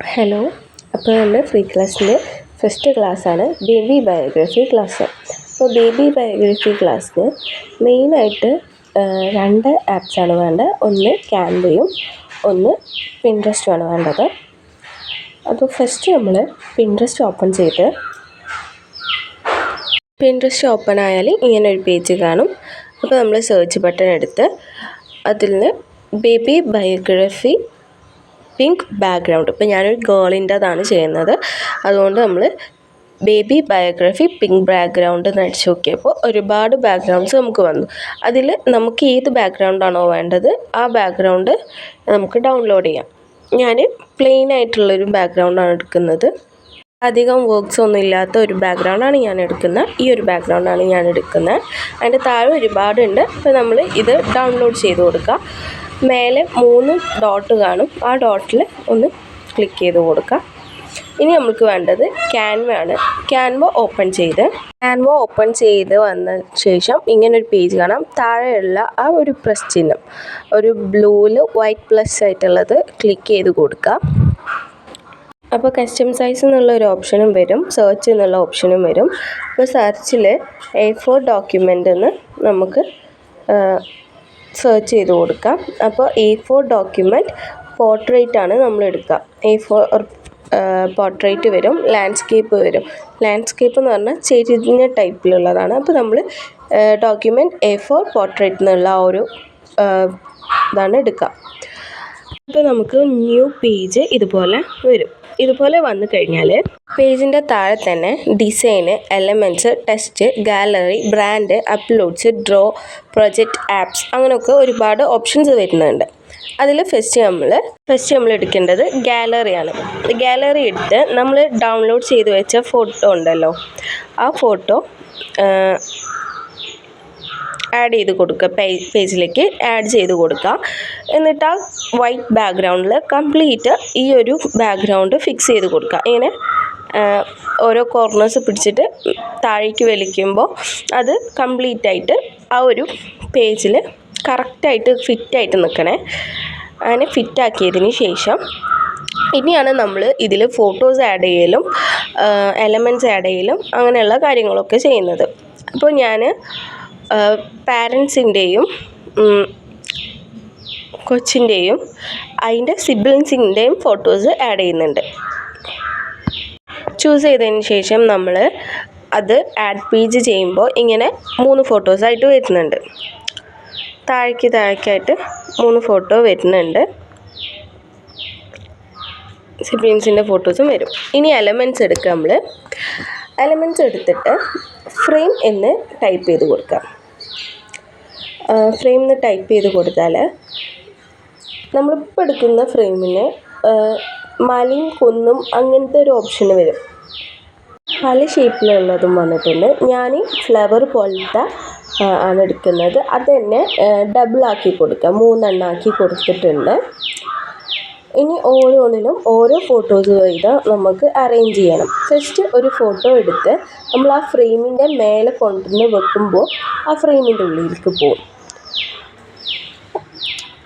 Hello. അപ്പോൾ നമ്മുടെ free ക്ലാസ്സിൻ്റെ ഫസ്റ്റ് ക്ലാസ്സാണ് ബേബി ബയോഗ്രഫി ക്ലാസ്. അപ്പോൾ ബേബി ബയോഗ്രഫി ക്ലാസ്സിന് മെയിനായിട്ട് രണ്ട് ആപ്സാണ് വേണ്ടത്. ഒന്ന് ക്യാൻവയും ഒന്ന് പിൻട്രസ്റ്റുമാണ് വേണ്ടത്. അപ്പോൾ ഫസ്റ്റ് നമ്മൾ പിൻട്രസ്റ്റ് ഓപ്പൺ ചെയ്ത് പിൻട്രസ്റ്റ് ഓപ്പൺ ആയാൽ ഇങ്ങനൊരു പേജ് കാണും. അപ്പോൾ നമ്മൾ സെർച്ച് ബട്ടൺ എടുത്ത് അതിൽ നിന്ന് ബേബി ബയോഗ്രഫി പിങ്ക് ബാക്ക്ഗ്രൗണ്ട്, ഇപ്പോൾ ഞാനൊരു ഗേളിൻ്റെതാണ് ചെയ്യുന്നത്, അതുകൊണ്ട് നമ്മൾ ബേബി ബയോഗ്രഫി പിങ്ക് ബാക്ക്ഗ്രൗണ്ട് എന്ന് അടിച്ച് നോക്കിയപ്പോൾ ഒരുപാട് ബാക്ക്ഗ്രൗണ്ട്സ് നമുക്ക് വന്നു. അതിൽ നമുക്ക് ഏത് ബാക്ക്ഗ്രൗണ്ടാണോ വേണ്ടത് ആ ബാക്ക്ഗ്രൗണ്ട് നമുക്ക് ഡൗൺലോഡ് ചെയ്യാം. ഞാൻ പ്ലെയിൻ ആയിട്ടുള്ളൊരു ബാക്ക്ഗ്രൗണ്ടാണ് എടുക്കുന്നത്. അധികം വർക്ക്സ് ഒന്നും ഇല്ലാത്ത ഒരു ബാക്ക്ഗ്രൗണ്ടാണ് ഞാൻ എടുക്കുന്നത്. ഈ ഒരു ബാക്ക്ഗ്രൗണ്ടാണ് ഞാൻ എടുക്കുന്നത്. അതിൻ്റെ താഴെ ഒരുപാടുണ്ട്. അപ്പോൾ നമ്മൾ ഇത് ഡൗൺലോഡ് ചെയ്ത് കൊടുക്കുക. മേലെ 3 ഡോട്ട് കാണും. ആ ഡോട്ടിൽ ഒന്ന് ക്ലിക്ക് ചെയ്ത് കൊടുക്കുക. ഇനി നമുക്ക് വേണ്ടത് ക്യാൻവ ആണ്. ക്യാൻവ ഓപ്പൺ ചെയ്ത് വന്ന ശേഷം ഇങ്ങനൊരു പേജ് കാണാം. താഴെയുള്ള ആ ഒരു പ്ലസ് ചിഹ്നം, ഒരു ബ്ലൂവിൽ വൈറ്റ് പ്ലസ് ആയിട്ടുള്ളത് ക്ലിക്ക് ചെയ്ത് കൊടുക്കുക. അപ്പോൾ കസ്റ്റം സൈസ് എന്നുള്ള ഒരു ഓപ്ഷനും വരും, സെർച്ച് എന്നുള്ള ഓപ്ഷനും വരും. അപ്പോൾ സെർച്ചിൽ A4 ഡോക്യുമെൻ്റ് എന്ന് നമുക്ക് സെർച്ച് ചെയ്ത് കൊടുക്കാം. അപ്പോൾ A4 ഡോക്യുമെൻറ്റ് പോർട്രേറ്റ് ആണ് നമ്മൾ എടുക്കുക. A4 പോർട്രേറ്റ് വരും, ലാൻഡ്സ്കേപ്പ് വരും. ലാൻഡ്സ്കേപ്പ് എന്ന് പറഞ്ഞാൽ ചെരിഞ്ഞ ടൈപ്പിലുള്ളതാണ്. അപ്പോൾ നമ്മൾ ഡോക്യുമെൻറ്റ് A4 പോർട്രേറ്റ് എന്നുള്ള ആ ഒരു ഇതാണ് എടുക്കുക. അപ്പോൾ നമുക്ക് ന്യൂ പേജ് ഇതുപോലെ വരും. ഇതുപോലെ വന്നു കഴിഞ്ഞാൽ പേജിൻ്റെ താഴെ തന്നെ design, elements, text, gallery, brand, uploads, draw, project, apps അങ്ങനെയൊക്കെ ഒരുപാട് ഓപ്ഷൻസ് വരുന്നുണ്ട്. അതിൽ ഫസ്റ്റ് നമ്മൾ എടുക്കേണ്ടത് ഗാലറിയാണ്. ഗാലറി എടുത്ത് നമ്മൾ ഡൗൺലോഡ് ചെയ്ത് വെച്ച ഫോട്ടോ ഉണ്ടല്ലോ, ആ ഫോട്ടോ ആഡ് ചെയ്ത് കൊടുക്കുക. പേജിലേക്ക് ആഡ് ചെയ്ത് കൊടുക്കുക. എന്നിട്ട് ആ വൈറ്റ് ബാക്ക്ഗ്രൗണ്ടിൽ കംപ്ലീറ്റ് ഈ ഒരു ബാക്ക്ഗ്രൗണ്ട് ഫിക്സ് ചെയ്ത് കൊടുക്കുക. ഇങ്ങനെ ഓരോ കോർണേഴ്സ് പിടിച്ചിട്ട് താഴേക്ക് വലിക്കുമ്പോൾ അത് കംപ്ലീറ്റ് ആയിട്ട് ആ ഒരു പേജിൽ കറക്റ്റായിട്ട് ഫിറ്റായിട്ട് നിൽക്കണേ. അങ്ങനെ ഫിറ്റാക്കിയതിന് ശേഷം ഇനിയാണ് നമ്മൾ ഇതിൽ ഫോട്ടോസ് ആഡ് ചെയ്യലും എലമെൻറ്റ്സ് ആഡ് ചെയ്യലും അങ്ങനെയുള്ള കാര്യങ്ങളൊക്കെ ചെയ്യുന്നത്. അപ്പോൾ ഞാൻ പാരൻസിൻ്റെയും കൊച്ചിൻ്റെയും അതിൻ്റെ സിബ്ലിങ്സിൻ്റെയും ഫോട്ടോസ് ആഡ് ചെയ്യുന്നുണ്ട്. ചൂസ് ചെയ്തതിന് ശേഷം നമ്മൾ അത് ആഡ് പേജ് ചെയ്യുമ്പോൾ ഇങ്ങനെ 3 ഫോട്ടോസായിട്ട് വരുന്നുണ്ട്. താഴേക്കായിട്ട് 3 ഫോട്ടോ വരുന്നുണ്ട്. സിബ്ലിങ്സിൻ്റെ ഫോട്ടോസും വരും. ഇനി എലമെൻറ്റ്സ് എടുക്കുക. നമ്മൾ എലമെൻറ്റ്സ് എടുത്തിട്ട് ഫ്രെയിം എന്ന് ടൈപ്പ് ചെയ്ത് കൊടുക്കാം. ഫ്രെയിം എന്ന് ടൈപ്പ് ചെയ്ത് കൊടുത്താൽ നമ്മളിപ്പോൾ എടുക്കുന്ന ഫ്രെയിമിന് മലയും കുന്നും അങ്ങനത്തെ ഒരു ഓപ്ഷന് വരും. പല ഷേപ്പിലുള്ളതും വന്നിട്ടുണ്ട്. ഞാൻ ഫ്ലവർ പോലത്തെ ആണ് എടുക്കുന്നത്. അത് തന്നെ ഡബിളാക്കി കൊടുക്കുക, 3 എണ്ണാക്കി കൊടുത്തിട്ടുണ്ട്. ഇനി ഓരോന്നിനും ഓരോ ഫോട്ടോസ് വീതം നമുക്ക് അറേഞ്ച് ചെയ്യണം. ഫസ്റ്റ് ഒരു ഫോട്ടോ എടുത്ത് നമ്മൾ ആ ഫ്രെയിമിൻ്റെ മേലെ കൊണ്ടുവന്ന് വെക്കുമ്പോൾ ആ ഫ്രെയിമിൻ്റെ ഉള്ളിലേക്ക് പോകും.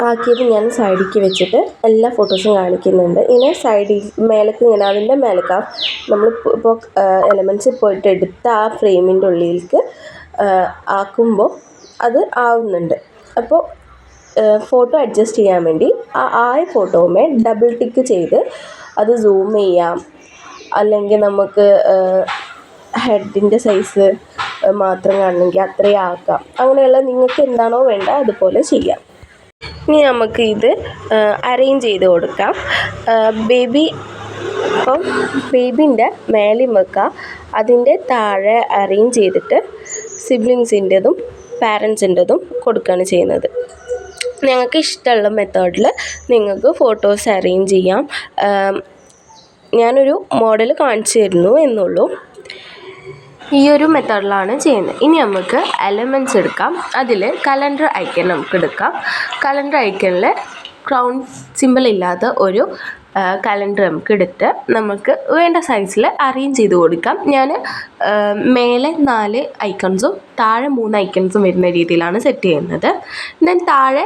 ആക്കിയത് ഞാൻ സൈഡിലേക്ക് വെച്ചിട്ട് എല്ലാ ഫോട്ടോസും കാണിക്കുന്നുണ്ട്. ഇങ്ങനെ സൈഡിൽ മേലേക്ക് ഇങ്ങനെ അതിൻ്റെ മേലേക്ക് നമ്മൾ ഇപ്പോൾ എലമെൻറ്റ്സ് പോയിട്ട് എടുത്ത ആ ഫ്രെയിമിൻ്റെ ഉള്ളിലേക്ക് ആക്കുമ്പോൾ അത് ആവുന്നുണ്ട്. അപ്പോൾ ഫോട്ടോ അഡ്ജസ്റ്റ് ചെയ്യാൻ വേണ്ടി ആ ഫോട്ടോമേ ഡബിൾ ടിക്ക് ചെയ്ത് അത് സൂം ചെയ്യാം. അല്ലെങ്കിൽ നമുക്ക് ഹെഡിൻ്റെ സൈസ് മാത്രം കാണണമെങ്കിൽ അത്രയും ആക്കാം. അങ്ങനെയുള്ള നിങ്ങൾക്ക് എന്താണോ വേണ്ട അതുപോലെ ചെയ്യാം. ഇനി നമുക്ക് ഇത് അറേഞ്ച് ചെയ്ത് കൊടുക്കാം. ബേബീൻ്റെ മേലെ വെക്കുക. അതിൻ്റെ താഴെ അറേഞ്ച് ചെയ്തിട്ട് സിബ്ലിങ്സിൻ്റെതും പാരൻസിൻ്റെതും കൊടുക്കുകയാണ് ചെയ്യുന്നത്. നിങ്ങൾക്ക് ഇഷ്ടമുള്ള മെത്തേഡിൽ നിങ്ങൾക്ക് ഫോട്ടോസ് അറേഞ്ച് ചെയ്യാം. ഞാനൊരു മോഡൽ കാണിച്ചു തരുന്നു എന്നുള്ളൂ. ഈ ഒരു മെത്തേഡിലാണ് ചെയ്യുന്നത്. ഇനി നമുക്ക് എലമെൻറ്റ്സ് എടുക്കാം. അതിൽ കലണ്ടർ ഐക്കൺ നമുക്ക് എടുക്കാം. കലണ്ടർ ഐക്കണിൽ ക്രൗൺ സിമ്പിൾ ഇല്ലാത്ത ഒരു കലണ്ടർ നമുക്ക് എടുത്ത് നമുക്ക് വേണ്ട സൈസിൽ അറേഞ്ച് ചെയ്ത് കൊടുക്കാം. ഞാൻ മേലെ 4 ഐക്കൺസും താഴെ 3 ഐക്കൺസും വരുന്ന രീതിയിലാണ് സെറ്റ് ചെയ്യുന്നത്. ദെൻ താഴെ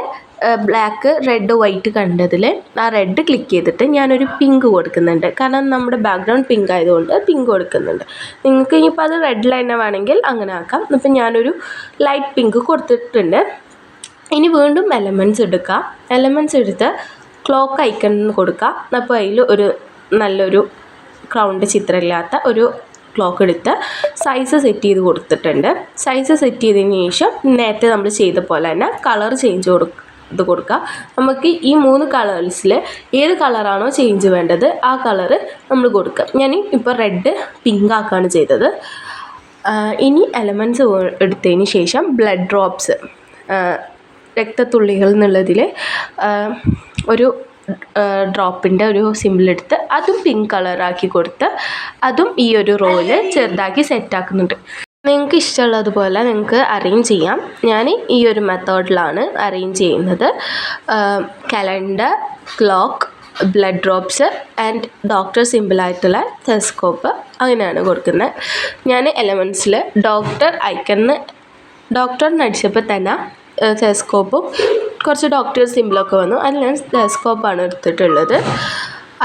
ബ്ലാക്ക് റെഡ് വൈറ്റ് കണ്ടതിൽ ആ റെഡ് ക്ലിക്ക് ചെയ്തിട്ട് ഞാനൊരു പിങ്ക് കൊടുക്കുന്നുണ്ട്. കാരണം നമ്മുടെ ബാക്ക്ഗ്രൗണ്ട് പിങ്ക് ആയതുകൊണ്ട് പിങ്ക് കൊടുക്കുന്നുണ്ട്. നിങ്ങൾക്ക് ഇനിയിപ്പോൾ അത് റെഡിൽ തന്നെ വേണമെങ്കിൽ അങ്ങനെ ആക്കാം. ഇപ്പം ഞാനൊരു ലൈറ്റ് പിങ്ക് കൊടുത്തിട്ടുണ്ട്. ഇനി വീണ്ടും എലമെൻറ്റ്സ് എടുക്കുക. എലമെൻറ്റ്സ് എടുത്ത് ക്ലോക്ക് ഐക്കൺ കൊടുക്കുക. അപ്പോൾ അതിൽ ഒരു നല്ലൊരു ക്രൗണ്ട് ചിത്രമില്ലാത്ത ഒരു ക്ലോക്ക് എടുത്ത് സൈസ് സെറ്റ് ചെയ്ത് കൊടുത്തിട്ടുണ്ട്. സൈസ് സെറ്റ് ചെയ്തതിന് ശേഷം നേരത്തെ നമ്മൾ ചെയ്ത പോലെ തന്നെ കളർ ചേഞ്ച് കൊടുക്കുക. നമുക്ക് ഈ 3 കളേഴ്സിൽ ഏത് കളറാണോ ചേഞ്ച് വേണ്ടത് ആ കളറ് നമ്മൾ കൊടുക്കുക. ഞാൻ ഇപ്പോൾ റെഡ് പിങ്ക് ആക്കുകയാണ് ചെയ്തത്. ഇനി എലമെൻറ്റ്സ് എടുത്തതിന് ശേഷം ബ്ലഡ് ഡ്രോപ്സ് രക്തത്തുള്ളികൾ എന്നുള്ളതിൽ ഒരു ഡ്രോപ്പിൻ്റെ ഒരു സിമ്പിളെടുത്ത് അതും പിങ്ക് കളറാക്കി കൊടുത്ത് അതും ഈ ഒരു റോയിൽ ചെറുതാക്കി സെറ്റാക്കുന്നുണ്ട്. നിങ്ങൾക്ക് ഇഷ്ടമുള്ളതുപോലെ നിങ്ങൾക്ക് അറേഞ്ച് ചെയ്യാം. ഞാൻ ഈ ഒരു മെത്തേഡിലാണ് അറേഞ്ച് ചെയ്യുന്നത്. Calendar, clock, blood drops and doctor സിമ്പിളായിട്ടുള്ള ടെലസ്കോപ്പ് അങ്ങനെയാണ് കൊടുക്കുന്നത്. ഞാൻ എലമെൻറ്റ്സിൽ ഡോക്ടർ ഐക്കണിന് ഡോക്ടർ അടിച്ചപ്പോൾ തന്നെ ടെലസ്കോപ്പും കുറച്ച് ഡോക്ടർ സിമ്പിളൊക്കെ വന്നു. അതിൽ ഞാൻ ടെലസ്കോപ്പാണ് എടുത്തിട്ടുള്ളത്.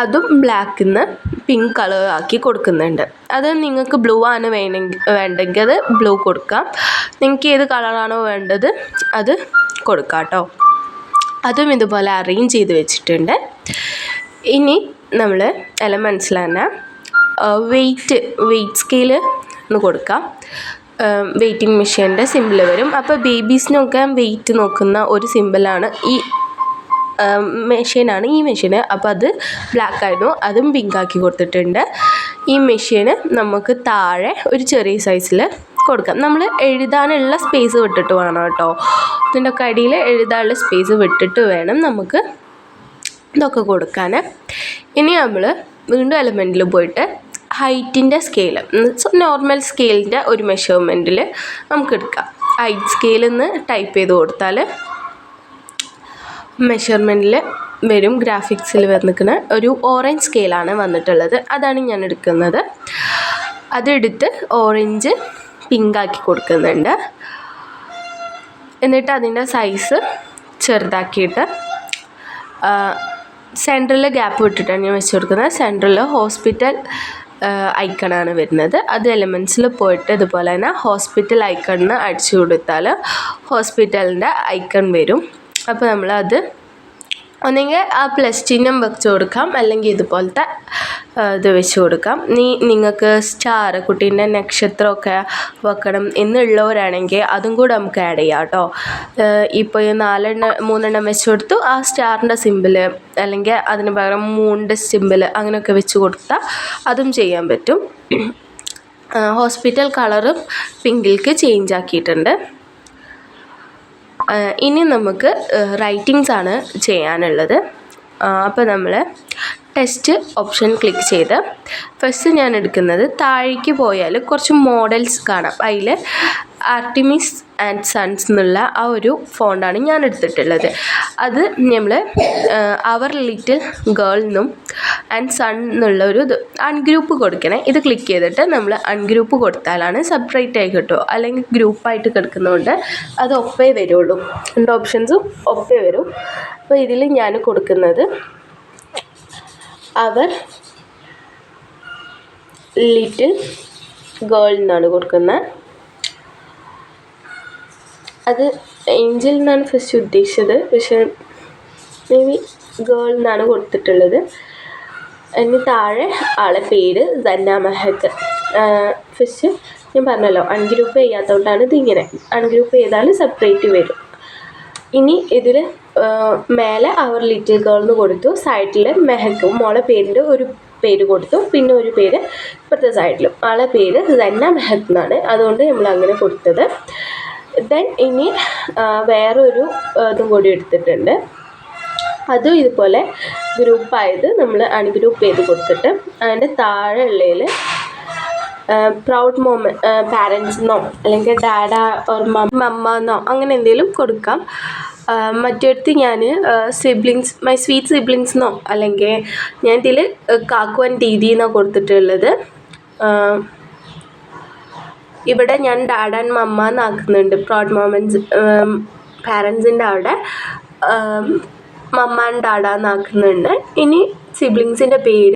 അതും ബ്ലാക്കിൽ നിന്ന് പിങ്ക് കളർ ആക്കി കൊടുക്കുന്നുണ്ട്. അത് നിങ്ങൾക്ക് ബ്ലൂ ആണ് വേണ്ടെങ്കിൽ അത് ബ്ലൂ കൊടുക്കാം. നിങ്ങൾക്ക് ഏത് കളറാണോ വേണ്ടത് അത് കൊടുക്കാം കേട്ടോ. അതും ഇതുപോലെ അറേഞ്ച് ചെയ്ത് വെച്ചിട്ടുണ്ട്. ഇനി നമ്മൾ എലമെൻറ്റ്സിൽ തന്നെ വെയ്റ്റ് സ്കെയില് ഒന്ന് കൊടുക്കാം. വെയ്റ്റിംഗ് മെഷീൻ്റെ സിമ്പിൾ വരും. അപ്പോൾ ബേബീസിനൊക്കെ വെയ്റ്റ് നോക്കുന്ന ഒരു സിമ്പിളാണ് ഈ മെഷീനാണ് ഈ മെഷീന്. അപ്പോൾ അത് ബ്ലാക്ക് ആയിരുന്നു, അതും പിങ്ക് ആക്കി കൊടുത്തിട്ടുണ്ട്. ഈ മെഷീന് നമുക്ക് താഴെ ഒരു ചെറിയ സൈസിൽ കൊടുക്കാം. നമ്മൾ എഴുതാനുള്ള സ്പേസ് വിട്ടിട്ട് വേണം കേട്ടോ. ഇതിൻ്റെ ഒക്കെ അടിയിൽ എഴുതാനുള്ള സ്പേസ് വിട്ടിട്ട് വേണം നമുക്ക് ഇതൊക്കെ കൊടുക്കാൻ. ഇനി നമ്മൾ വീണ്ടും എലമെൻറ്റിൽ പോയിട്ട് ഹൈറ്റിൻ്റെ സ്കെയിൽ നോർമൽ സ്കെയിലിൻ്റെ ഒരു മെഷർമെൻറ്റിൽ നമുക്ക് എടുക്കാം. ഹൈറ്റ് സ്കെയിലിൽ നിന്ന് ടൈപ്പ് ചെയ്ത് കൊടുത്താൽ മെഷർമെൻറ്റിൽ വരും. ഗ്രാഫിക്സിൽ വന്നിരിക്കുന്ന ഒരു ഓറഞ്ച് സ്കെയിലാണ് വന്നിട്ടുള്ളത്. അതാണ് ഞാൻ എടുക്കുന്നത്. അതെടുത്ത് ഓറഞ്ച് പിങ്ക് ആക്കി കൊടുക്കുന്നുണ്ട്. എന്നിട്ട് അതിൻ്റെ സൈസ് ചെറുതാക്കിയിട്ട് സെൻറ്ററിൽ ഗ്യാപ്പ് വിട്ടിട്ടാണ് ഞാൻ വെച്ച് കൊടുക്കുന്നത്. സെൻറ്ററിൽ ഹോസ്പിറ്റൽ ഐക്കണാണ് വരുന്നത്. അത് എലമെൻറ്റ്സിൽ പോയിട്ട് ഇതുപോലെ തന്നെ ഹോസ്പിറ്റൽ ഐക്കണിന് അടിച്ചു കൊടുത്താൽ ഹോസ്പിറ്റലിൻ്റെ ഐക്കൺ വരും. അപ്പോൾ നമ്മളത് ഒന്നെങ്കിൽ ആ പ്ലസ് ചിഹ്നം വെച്ച് കൊടുക്കാം, അല്ലെങ്കിൽ ഇതുപോലത്തെ ഇത് വെച്ച് കൊടുക്കാം. നിങ്ങൾക്ക് സ്റ്റാർ കുട്ടീൻ്റെ നക്ഷത്രമൊക്കെ വെക്കണം എന്നുള്ളവരാണെങ്കിൽ അതും കൂടെ നമുക്ക് ആഡ് ചെയ്യാം കേട്ടോ. ഇപ്പോൾ ഈ 3 വെച്ച് കൊടുത്തു, ആ സ്റ്റാറിൻ്റെ സിമ്പിൾ അല്ലെങ്കിൽ അതിന് പകരം മൂണിൻ്റെ സിമ്പിൾ അങ്ങനെയൊക്കെ വെച്ച് കൊടുത്താൽ അതും ചെയ്യാൻ പറ്റും. ഹോസ്പിറ്റൽ കളറും പിങ്കിലേക്ക് ചേഞ്ച് ആക്കിയിട്ടുണ്ട്. ഇനി നമുക്ക് റൈറ്റിങ്സ് ആണ് ചെയ്യാനുള്ളത്. അപ്പോൾ നമ്മൾ ടെസ്റ്റ് ഓപ്ഷൻ ക്ലിക്ക് ചെയ്ത് ഫസ്റ്റ് ഞാൻ എടുക്കുന്നത് താഴേക്ക് പോയാൽ കുറച്ച് മോഡൽസ് കാണാം. അതിൽ ആർട്ടിമിസ് ആൻഡ് സൺസ് എന്നുള്ള ആ ഒരു ഫോണ്ടാണ് ഞാൻ എടുത്തിട്ടുള്ളത്. അത് നമ്മൾ അവർ ലിറ്റിൽ ഗേൾ എന്നും ആൻഡ് സൺ എന്നുള്ള ഒരു അൺഗ്രൂപ്പ് കൊടുക്കണേ. ഇത് ക്ലിക്ക് ചെയ്തിട്ട് നമ്മൾ അൺഗ്രൂപ്പ് കൊടുത്താലാണ് സെപ്പറേറ്റ് ആയി കിട്ടുമോ, അല്ലെങ്കിൽ ഗ്രൂപ്പായിട്ട് കിടക്കുന്നതുകൊണ്ട് അത് ഒപ്പേ വരുള്ളൂ. 2 ഓപ്ഷൻസും ഒപ്പേ വരും. അപ്പോൾ ഇതിൽ ഞാൻ കൊടുക്കുന്നത് അവർ ലിറ്റിൽ ഗേൾ എന്നാണ് കൊടുക്കുന്നത്. അത് ഏഞ്ചൽ എന്നാണ് ഫസ്റ്റ് ഉദ്ദേശിച്ചത്, പക്ഷേ മേ ബി ഗേൾ എന്നാണ് കൊടുത്തിട്ടുള്ളത്. അതിന് താഴെ ആളെ പേര് സന്ന മെഹക്ക്. ഫസ്റ്റ് ഞാൻ പറഞ്ഞല്ലോ അൺഗ്രൂപ്പ് ചെയ്യാത്തതുകൊണ്ടാണ് ഇതിങ്ങനെ. അൺഗ്രൂപ്പ് ചെയ്താൽ സെപ്പറേറ്റ് വരും. ഇനി ഇതിൽ മേലെ അവർ ലിറ്റിൽ ഗേൾ എന്ന് കൊടുത്തു, സൈഡിൽ മെഹക്ക് മോളെ പേരിൻ്റെ ഒരു പേര് കൊടുത്തു, പിന്നെ ഒരു പേര് ഇപ്പുറത്തെ സൈഡിലും. ആളെ പേര് സന്ന മെഹക്ക് എന്നാണ്, അതുകൊണ്ട് നമ്മൾ അങ്ങനെ കൊടുത്തത്. ദെൻ ഇനി വേറൊരു ഇതും കൂടി എടുത്തിട്ടുണ്ട്. അതും ഇതുപോലെ ഗ്രൂപ്പായത് നമ്മൾ അൺഗ്രൂപ്പ് ചെയ്ത് കൊടുത്തിട്ട് അതിൻ്റെ താഴെ ഉള്ളതിൽ പ്രൗഡ് പാരൻസ് എന്നോ അല്ലെങ്കിൽ ഡാഡ ഓർ മമ്മ എന്നോ അങ്ങനെ എന്തെങ്കിലും കൊടുക്കാം. മറ്റടുത്ത് ഞാൻ മൈ സ്വീറ്റ് സിബ്ലിങ്സ് എന്നോ അല്ലെങ്കിൽ ഞാൻ ഇതിൽ കാക്കു ആൻഡ് ദീദി എന്നോ കൊടുത്തിട്ടുള്ളത്. ഇവിടെ ഞാൻ ഡാഡ ആൻഡ് മമ്മ എന്നാക്കുന്നുണ്ട്. പ്രൗഡ് പാരൻസിൻ്റെ അവിടെ മമ്മ ആൻഡ് ഡാഡ എന്നാക്കുന്നുണ്ട്. ഇനി സിബ്ലിങ്സിൻ്റെ പേര്